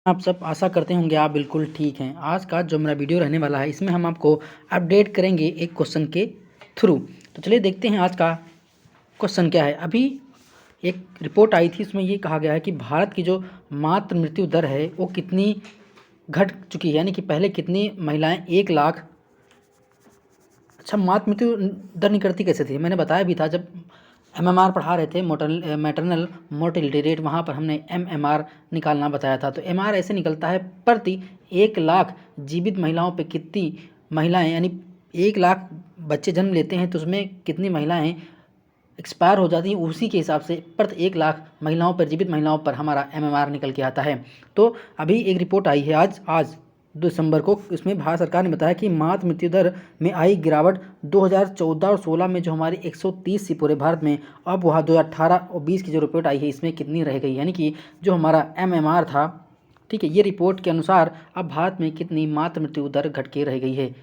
आप सब आशा करते होंगे आप बिल्कुल ठीक हैं। आज का जो मेरा वीडियो रहने वाला है इसमें हम आपको अपडेट करेंगे एक क्वेश्चन के थ्रू। तो चलिए देखते हैं आज का क्वेश्चन क्या है। अभी एक रिपोर्ट आई थी, इसमें ये कहा गया है कि भारत की जो मातृ मृत्यु दर है वो कितनी घट चुकी है, यानी कि पहले कितनी महिलाएं 1 लाख। अच्छा, मातृ मृत्यु दर निकलती कैसे थी? मैंने बताया भी था जब एमएमआर पढ़ा रहे थे, मैटरनल मोर्टेलिटी रेट, वहाँ पर हमने एमएमआर निकालना बताया था। तो एमआर ऐसे निकलता है प्रति 1 लाख जीवित महिलाओं पे कितनी महिलाएं, यानी 1 लाख बच्चे जन्म लेते हैं तो उसमें कितनी महिलाएं एक्सपायर हो जाती हैं, उसी के हिसाब से प्रति 1 लाख महिलाओं पर, जीवित महिलाओं पर हमारा एमएमआर निकल के आता है। तो अभी एक रिपोर्ट आई है आज 2 दिसंबर को, इसमें भारत सरकार ने बताया कि मातृ मृत्यु दर में आई गिरावट 2014 और 16 में जो हमारी 130 थी पूरे भारत में, अब वह 2018 और 20 की जो रिपोर्ट आई है इसमें कितनी रह गई, यानी कि जो हमारा एमएमआर था, ठीक है, ये रिपोर्ट के अनुसार अब भारत में कितनी मातृ मृत्यु दर घट के रह गई है।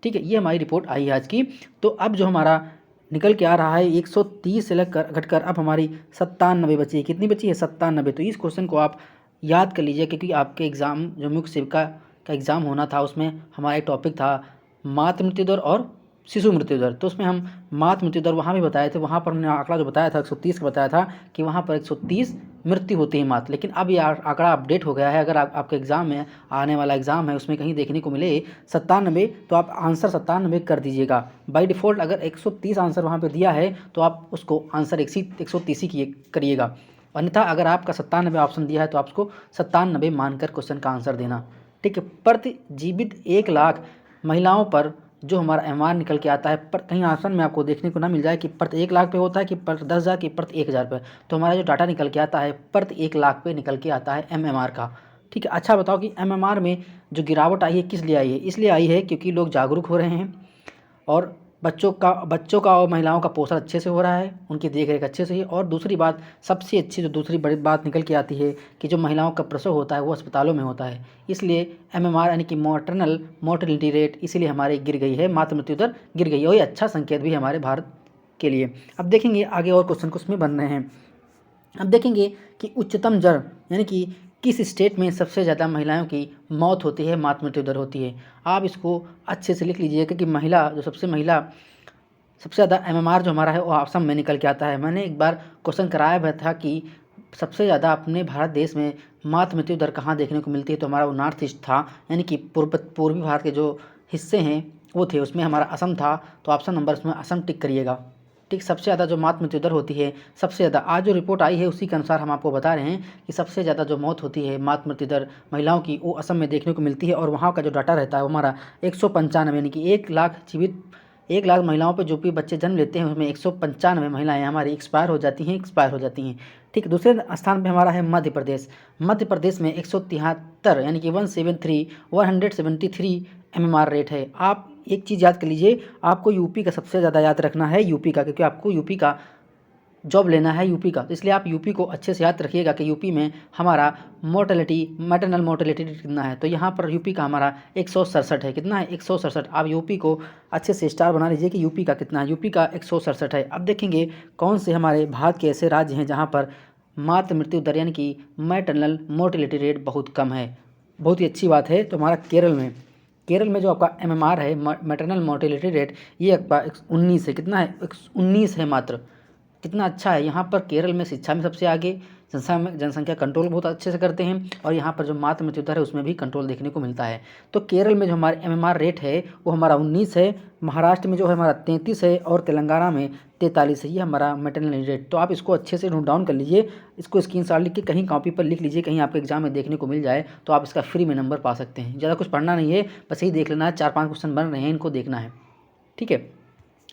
ठीक है, ये हमारी रिपोर्ट आई है आज की। तो अब जो हमारा निकल के आ रहा है 130 से लगकर घटकर अब हमारी 97 बची है। कितनी बची है? 97। तो इस क्वेश्चन को आप याद कर लीजिए, क्योंकि आपके एग्ज़ाम जो मुख्य सेविका का एग्ज़ाम होना था उसमें हमारा एक टॉपिक था मातृ मृत्यु दर और शिशु मृत्यु दर। तो उसमें हम मातृ मृत्यु दर वहाँ भी बताए थे, वहाँ पर हमने आंकड़ा जो बताया था 130 का बताया था कि वहाँ पर 130 मृत्यु होती है मातृ। लेकिन अब ये आंकड़ा अपडेट हो गया है। अगर आपके एग्ज़ाम में आने वाला एग्ज़ाम है उसमें कहीं देखने को मिले 97, तो आप आंसर 97 कर दीजिएगा बाय डिफ़ॉल्ट। अगर 130 आंसर वहाँ पर दिया है तो आप उसको आंसर 130 ही करिएगा, अन्यथा अगर आपका 97 ऑप्शन दिया है तो आप उसको 97 मानकर क्वेश्चन का आंसर देना। ठीक है, प्रति जीवित 1 लाख महिलाओं पर जो हमारा एमआर निकल के आता है, पर कहीं ऑप्शन में आपको देखने को ना मिल जाए कि प्रति 1 लाख पे होता है कि प्रति 10,000 की प्रति 1,000 पे। तो हमारा जो डाटा निकल के आता है प्रति 1 लाख पे निकल के आता है एमएमआर का। ठीक है, अच्छा बताओ कि एमएमआर में जो गिरावट आई है किस लिए आई है? इसलिए आई है क्योंकि लोग जागरूक हो रहे हैं और बच्चों का और महिलाओं का पोषण अच्छे से हो रहा है, उनकी देख रेख अच्छे से ही। और दूसरी बात, सबसे अच्छी जो दूसरी बड़ी बात निकल के आती है कि जो महिलाओं का प्रसव होता है वो अस्पतालों में होता है, इसलिए एमएमआर यानी कि मैटरनल मोर्टेलिटी रेट इसीलिए हमारी गिर गई है, मातृ मृत्यु दर गिर गई है। और ये अच्छा संकेत भी है हमारे भारत के लिए। अब देखेंगे आगे और क्वेश्चन कुछ में बन रहे हैं। अब देखेंगे कि उच्चतम दर यानी कि किस स्टेट में सबसे ज़्यादा महिलाओं की मौत होती है, मातृ मृत्यु दर होती है। आप इसको अच्छे से लिख लीजिए, क्योंकि सबसे ज़्यादा एमएमआर जो हमारा है वो असम में निकल के आता है। मैंने एक बार क्वेश्चन कराया भी था कि सबसे ज़्यादा अपने भारत देश में मातृ मृत्यु दर कहाँ देखने को मिलती है, तो हमारा वो नॉर्थ ईस्ट था, यानी कि पूर्वी भारत के जो हिस्से हैं वो थे, उसमें हमारा असम था। तो ऑप्शन नंबर उसमें असम टिक करिएगा। ठीक, सबसे ज़्यादा जो मातृ मृत्यु दर होती है, सबसे ज़्यादा आज जो रिपोर्ट आई है उसी के अनुसार हम आपको बता रहे हैं कि सबसे ज़्यादा जो मौत होती है मातृ मृत्यु दर महिलाओं की वो असम में देखने को मिलती है। और वहाँ का जो डाटा रहता है वो हमारा 195, यानी कि 1 लाख जीवित 1 लाख महिलाओं पर जो भी बच्चे जन्म लेते हैं उसमें 195 महिलाएं हमारी एक्सपायर हो जाती हैं। ठीक, दूसरे स्थान पे हमारा है मध्य प्रदेश। मध्य प्रदेश में 173 यानी कि 173 एमएमआर रेट है। आप एक चीज़ याद कर लीजिए, आपको यूपी का सबसे ज़्यादा याद रखना है, यूपी का, क्योंकि आपको यूपी का जॉब लेना है यूपी का। तो इसलिए आप यूपी को अच्छे से याद रखिएगा कि यूपी में हमारा मैटरनल मोर्टेलिटी कितना है। तो यहाँ पर यूपी का हमारा 167 है। कितना है? 167। आप यूपी को अच्छे से स्टार बना लीजिए कि यूपी का कितना है। यूपी का 167 है। अब देखेंगे कौन से हमारे भारत के ऐसे राज्य हैं जहाँ पर मातृ मृत्यु दर यानी कि मैटरनल मोर्टेलिटी रेट बहुत कम है। बहुत ही अच्छी बात है। तो हमारा केरल में जो आपका एमएमआर है, मैटरनल मोर्टेलिटी रेट, ये आपका 19 है। कितना है? 19 है मात्र। कितना अच्छा है। यहाँ पर केरल में शिक्षा में सबसे आगे, जनसंख्या कंट्रोल बहुत अच्छे से करते हैं, और यहाँ पर जो मातृ मृत्यु दर है उसमें भी कंट्रोल देखने को मिलता है। तो केरल में जो हमारे एमएमआर रेट है वो हमारा 19 है, महाराष्ट्र में जो है हमारा 33 है, और तेलंगाना में 43 है। ये हमारा मैटरनल रेट। तो आप इसको अच्छे से नोट डाउन कर लीजिए, इसको स्क्रीनशॉट लिख के कहीं कॉपी पर लिख लीजिए, कहीं आपके एग्जाम में देखने को मिल जाए तो आप इसका फ्री में नंबर पा सकते हैं। ज़्यादा कुछ पढ़ना नहीं है, बस यही देख लेना है, 4-5 क्वेश्चन बन रहे हैं, इनको देखना है। ठीक है,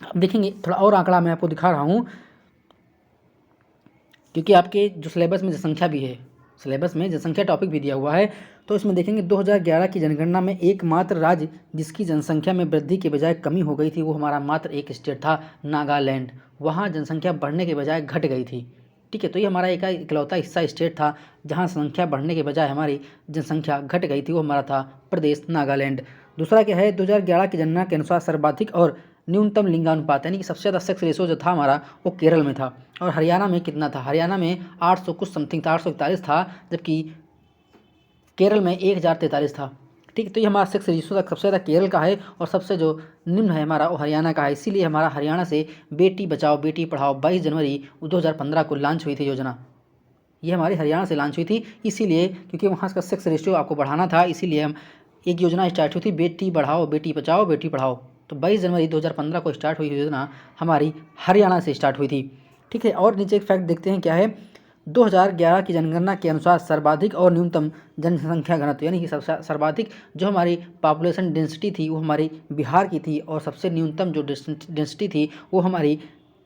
अब देखेंगे थोड़ा और आंकड़ा मैं आपको दिखा रहा हूँ, क्योंकि आपके जो सिलेबस में जनसंख्या भी है, सिलेबस में जनसंख्या टॉपिक भी दिया हुआ है। तो इसमें देखेंगे 2011 की जनगणना में एकमात्र राज्य जिसकी जनसंख्या में वृद्धि के बजाय कमी हो गई थी वो हमारा मात्र एक स्टेट था, नागालैंड। वहाँ जनसंख्या बढ़ने के बजाय घट गई थी। ठीक है, तो ये हमारा एक इकलौता हिस्सा स्टेट था जहाँ संख्या बढ़ने के बजाय हमारी जनसंख्या घट गई थी, वो हमारा था प्रदेश नागालैंड। दूसरा क्या है, 2011 की जनगणना के अनुसार सर्वाधिक और न्यूनतम लिंगानुपात यानी कि सबसे ज़्यादा सेक्स रेशो जो था हमारा वो केरल में था। और हरियाणा में कितना था? हरियाणा में 800 कुछ समथिंग था, 841 था, जबकि केरल में 1043 था। ठीक है, तो ये हमारा सेक्स रेशियो सबसे ज़्यादा केरल का है और सबसे जो निम्न है हमारा वो हरियाणा का है। इसीलिए हमारा हरियाणा से बेटी बचाओ बेटी पढ़ाओ 22 जनवरी 2015 को लॉन्च हुई थी योजना। ये हमारी हरियाणा से लॉन्च हुई थी, इसीलिए क्योंकि वहाँ का सेक्स रेशियो आपको बढ़ाना था, इसीलिए हम एक योजना स्टार्ट हुई थी, बेटी बढ़ाओ बेटी बचाओ बेटी पढ़ाओ। तो 22 जनवरी 2015 को स्टार्ट हुई योजना हमारी हरियाणा से स्टार्ट हुई थी। ठीक है, और नीचे एक फैक्ट देखते हैं क्या है। 2011 की जनगणना के अनुसार सर्वाधिक और न्यूनतम जनसंख्या घनत्व, यानी कि सबसे सर्वाधिक जो हमारी पॉपुलेशन डेंसिटी थी वो हमारी बिहार की थी, और सबसे न्यूनतम जो डेंसिटी थी वो हमारी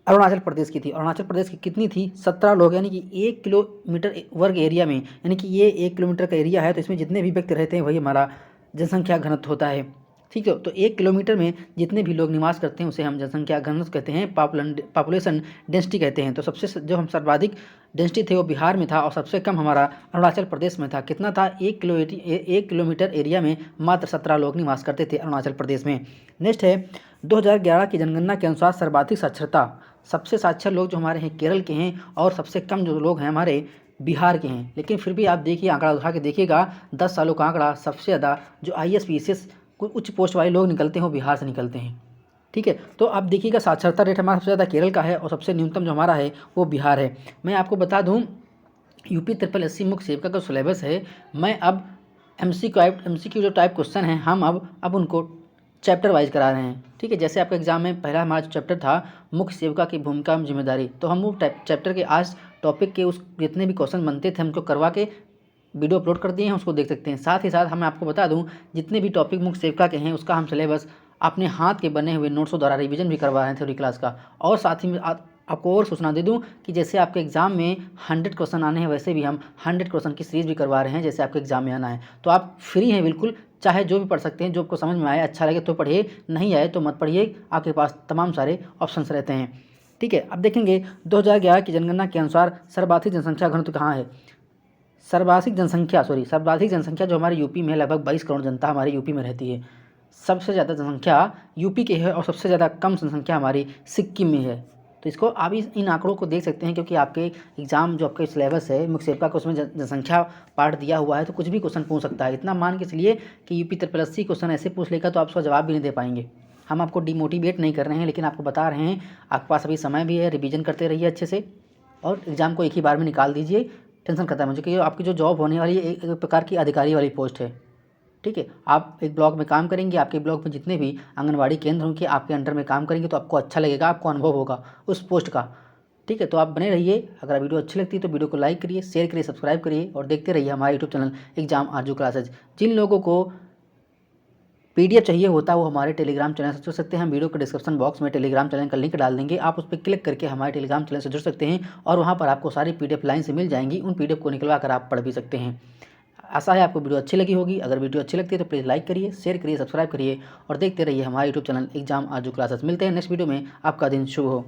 अरुणाचल प्रदेश की थी। अरुणाचल प्रदेश की कितनी थी? 17 लोग, यानी कि 1 किलोमीटर वर्ग एरिया में, यानी कि ये 1 किलोमीटर का एरिया है, तो इसमें जितने भी व्यक्ति रहते हैं वही हमारा जनसंख्या घनत्व होता है। ठीक है, तो 1 किलोमीटर में जितने भी लोग निवास करते हैं उसे हम जनसंख्या घनत्व कहते हैं, पॉपुलेशन डेंसिटी कहते हैं। तो सबसे जो हम सर्वाधिक डेंसिटी थे वो बिहार में था, और सबसे कम हमारा अरुणाचल प्रदेश में था। कितना था? 1 किलोमीटर एरिया में मात्र 17 लोग निवास करते थे अरुणाचल प्रदेश में। नेक्स्ट है 2011 की जनगणना के अनुसार सर्वाधिक साक्षरता, सबसे साक्षर लोग जो हमारे हैं केरल के हैं, और सबसे कम जो लोग हैं हमारे बिहार के हैं। लेकिन फिर भी आप देखिए आंकड़ा उठा के देखिएगा, 10 सालों का आंकड़ा, सबसे ज़्यादा जो IAS PCS कुछ उच्च पोस्ट वाले लोग निकलते हैं वो बिहार से निकलते हैं। ठीक है, तो आप देखिएगा साक्षरता रेट हमारा सबसे ज़्यादा केरल का है, और सबसे न्यूनतम जो हमारा है वो बिहार है। मैं आपको बता दूं, UP SSS मुख्य सेविका का सिलेबस है, मैं अब MCQ जो टाइप क्वेश्चन हैं हम अब उनको चैप्टर वाइज करा रहे हैं। ठीक है, जैसे आपका एग्जाम में पहला हमारा जो चैप्टर था मुख्य सेविका की भूमिका में जिम्मेदारी, तो हम वो चैप्टर के आज टॉपिक के उस जितने भी क्वेश्चन बनते थे हमको करवा के वीडियो अपलोड कर दिए हैं, उसको देख सकते हैं। साथ ही साथ हम आपको बता दूं, जितने भी टॉपिक मुख्य सेविका के हैं उसका हम सिलेबस अपने हाथ के बने हुए नोट्सों द्वारा रिवीजन भी करवा रहे हैं थ्योरी क्लास का। और साथ ही में आपको और सूचना दे दूं कि जैसे आपके एग्जाम में 100 क्वेश्चन आने हैं, वैसे भी हम 100 क्वेश्चन की सीरीज़ भी करवा रहे हैं, जैसे आपके एग्जाम में आना है। तो आप फ्री हैं बिल्कुल, चाहे जो भी पढ़ सकते हैं, जो आपको समझ में आए अच्छा लगे तो पढ़िए, नहीं आए तो मत पढ़िए, आपके पास तमाम सारे ऑप्शंस रहते हैं। ठीक है, अब देखेंगे 2011 की जनगणना के अनुसार सर्वाधिक जनसंख्या घनत्व कहाँ है। सर्वाधिक जनसंख्या जो हमारे यूपी में है, लगभग 22 करोड़ जनता हमारे यूपी में रहती है। सबसे ज़्यादा जनसंख्या यूपी के है, और सबसे ज़्यादा कम जनसंख्या हमारी सिक्किम में है। तो इसको आप इन आंकड़ों को देख सकते हैं, क्योंकि आपके एग्जाम जो आपके सिलेबस है मुख्य सेविका का उसमें जनसंख्या पार्ट दिया हुआ है, तो कुछ भी क्वेश्चन पूछ सकता है। इतना मान के चलिए कि UP SSS क्वेश्चन ऐसे पूछ लेगा तो आप उसका जवाब भी नहीं दे पाएंगे। हम आपको डिमोटिवेट नहीं कर रहे हैं, लेकिन आपको बता रहे हैं आपके पास अभी समय भी है, रिवीजन करते रहिए अच्छे से, और एग्ज़ाम को एक ही बार में निकाल दीजिए। टेंशन खत्म है मुझे कि आपकी जो जॉब होने वाली है एक प्रकार की अधिकारी वाली पोस्ट है। ठीक है, आप एक ब्लॉक में काम करेंगे, आपके ब्लॉक में जितने भी आंगनवाड़ी केंद्र होंगे आपके अंडर में काम करेंगे, तो आपको अच्छा लगेगा, आपको अनुभव होगा उस पोस्ट का। ठीक है, तो आप बने रहिए। अगर वीडियो अच्छी लगती है तो वीडियो को लाइक करिए, शेयर करिए, सब्सक्राइब करिए, और देखते रहिए हमारे यूट्यूब चैनल एग्जाम आरजू क्लासेज। जिन लोगों को PDF चाहिए होता है वो हमारे टेलीग्राम चैनल से जुड़ सकते हैं। हम वीडियो के डिस्क्रिप्शन बॉक्स में टेलीग्राम चैनल का लिंक डाल देंगे, आप उस पर क्लिक करके हमारे टेलीग्राम चैनल से जुड़ सकते हैं, और वहाँ पर आपको सारी PDF लाइन से मिल जाएंगी। उन PDF को निकलवा कर आप पढ़ भी सकते हैं। आशा है आपको वीडियो अच्छी लगी होगी। अगर वीडियो अच्छी लगती है तो प्लीज़ लाइक करिए, शेयर करिए, सब्सक्राइब करिए, और देखते रहिए हमारे यूट्यूब चैनल एग्जाम आरजू क्लासेस। मिलते हैं नेक्स्ट वीडियो में। आपका दिन शुभ हो।